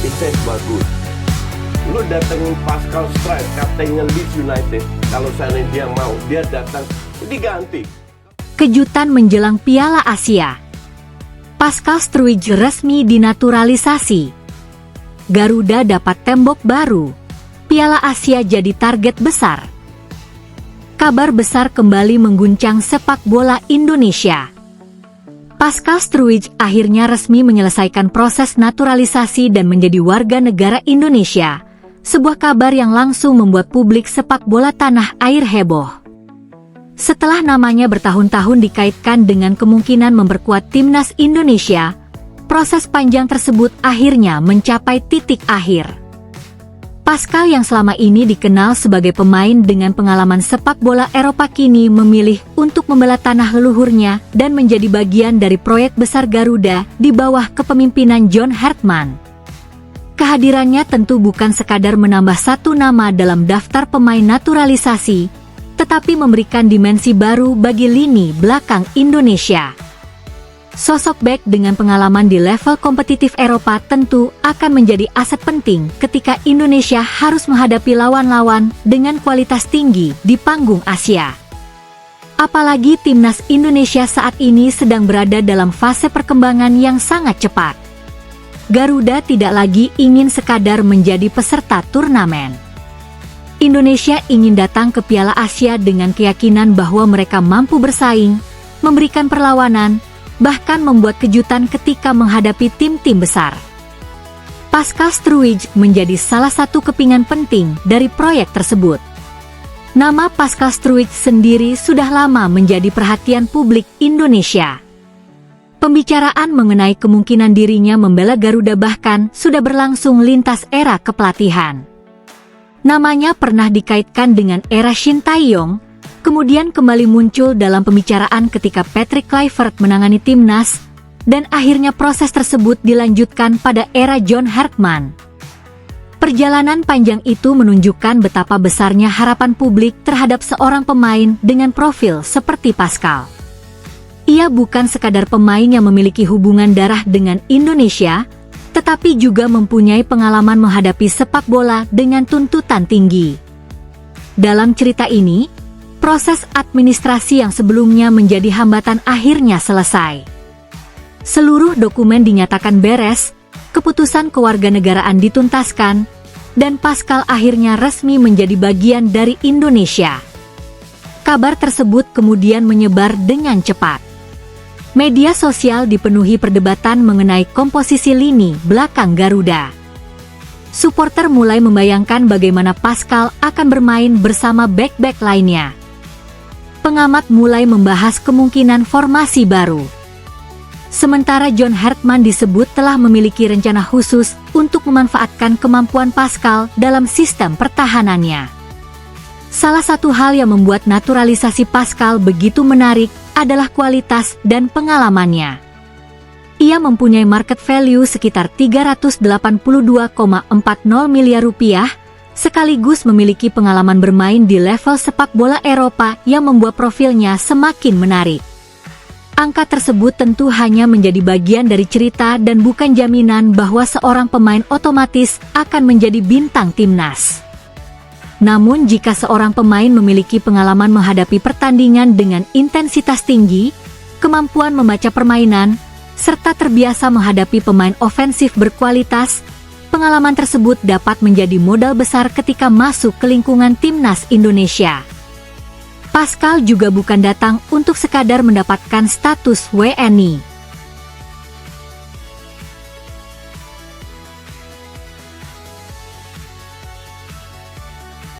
Ites bagus. Lu datengin Pascal Struijk, kaptennya Leeds United. Kalau seandainya dia mau, dia datang, diganti. Kejutan menjelang Piala Asia. Pascal Struijk resmi dinaturalisasi. Garuda dapat tembok baru. Piala Asia jadi target besar. Kabar besar kembali mengguncang sepak bola Indonesia. Pascal Struijk akhirnya resmi menyelesaikan proses naturalisasi dan menjadi warga negara Indonesia. Sebuah kabar yang langsung membuat publik sepak bola tanah air heboh. Setelah namanya bertahun-tahun dikaitkan dengan kemungkinan memperkuat timnas Indonesia, proses panjang tersebut akhirnya mencapai titik akhir. Pascal yang selama ini dikenal sebagai pemain dengan pengalaman sepak bola Eropa kini memilih untuk membela tanah leluhurnya dan menjadi bagian dari proyek besar Garuda di bawah kepemimpinan John Hartman. Kehadirannya tentu bukan sekadar menambah satu nama dalam daftar pemain naturalisasi, tetapi memberikan dimensi baru bagi lini belakang Indonesia. Sosok bek dengan pengalaman di level kompetitif Eropa tentu akan menjadi aset penting ketika Indonesia harus menghadapi lawan-lawan dengan kualitas tinggi di panggung Asia. Apalagi timnas Indonesia saat ini sedang berada dalam fase perkembangan yang sangat cepat. Garuda tidak lagi ingin sekadar menjadi peserta turnamen. Indonesia ingin datang ke Piala Asia dengan keyakinan bahwa mereka mampu bersaing, memberikan perlawanan, bahkan membuat kejutan ketika menghadapi tim-tim besar. Pascal Struijk menjadi salah satu kepingan penting dari proyek tersebut. Nama Pascal Struijk sendiri sudah lama menjadi perhatian publik Indonesia. Pembicaraan mengenai kemungkinan dirinya membela Garuda bahkan sudah berlangsung lintas era kepelatihan. Namanya pernah dikaitkan dengan era Shin Tae-yong, kemudian kembali muncul dalam pembicaraan ketika Patrick Kluivert menangani timnas, dan akhirnya proses tersebut dilanjutkan pada era John Hartman. Perjalanan panjang itu menunjukkan betapa besarnya harapan publik terhadap seorang pemain dengan profil seperti Pascal. Ia bukan sekadar pemain yang memiliki hubungan darah dengan Indonesia, tetapi juga mempunyai pengalaman menghadapi sepak bola dengan tuntutan tinggi. Dalam cerita ini, proses administrasi yang sebelumnya menjadi hambatan akhirnya selesai. Seluruh dokumen dinyatakan beres, keputusan kewarganegaraan dituntaskan, dan Pascal akhirnya resmi menjadi bagian dari Indonesia. Kabar tersebut kemudian menyebar dengan cepat. Media sosial dipenuhi perdebatan mengenai komposisi lini belakang Garuda. Supporter mulai membayangkan bagaimana Pascal akan bermain bersama bek-bek lainnya. Pengamat mulai membahas kemungkinan formasi baru. Sementara John Hartman disebut telah memiliki rencana khusus untuk memanfaatkan kemampuan Pascal dalam sistem pertahanannya. Salah satu hal yang membuat naturalisasi Pascal begitu menarik adalah kualitas dan pengalamannya. Ia mempunyai market value sekitar 382,40 miliar rupiah, sekaligus memiliki pengalaman bermain di level sepak bola Eropa yang membuat profilnya semakin menarik. Angka tersebut tentu hanya menjadi bagian dari cerita dan bukan jaminan bahwa seorang pemain otomatis akan menjadi bintang timnas. Namun jika seorang pemain memiliki pengalaman menghadapi pertandingan dengan intensitas tinggi, kemampuan membaca permainan, serta terbiasa menghadapi pemain ofensif berkualitas, pengalaman tersebut dapat menjadi modal besar ketika masuk ke lingkungan timnas Indonesia. Pascal juga bukan datang untuk sekadar mendapatkan status WNI.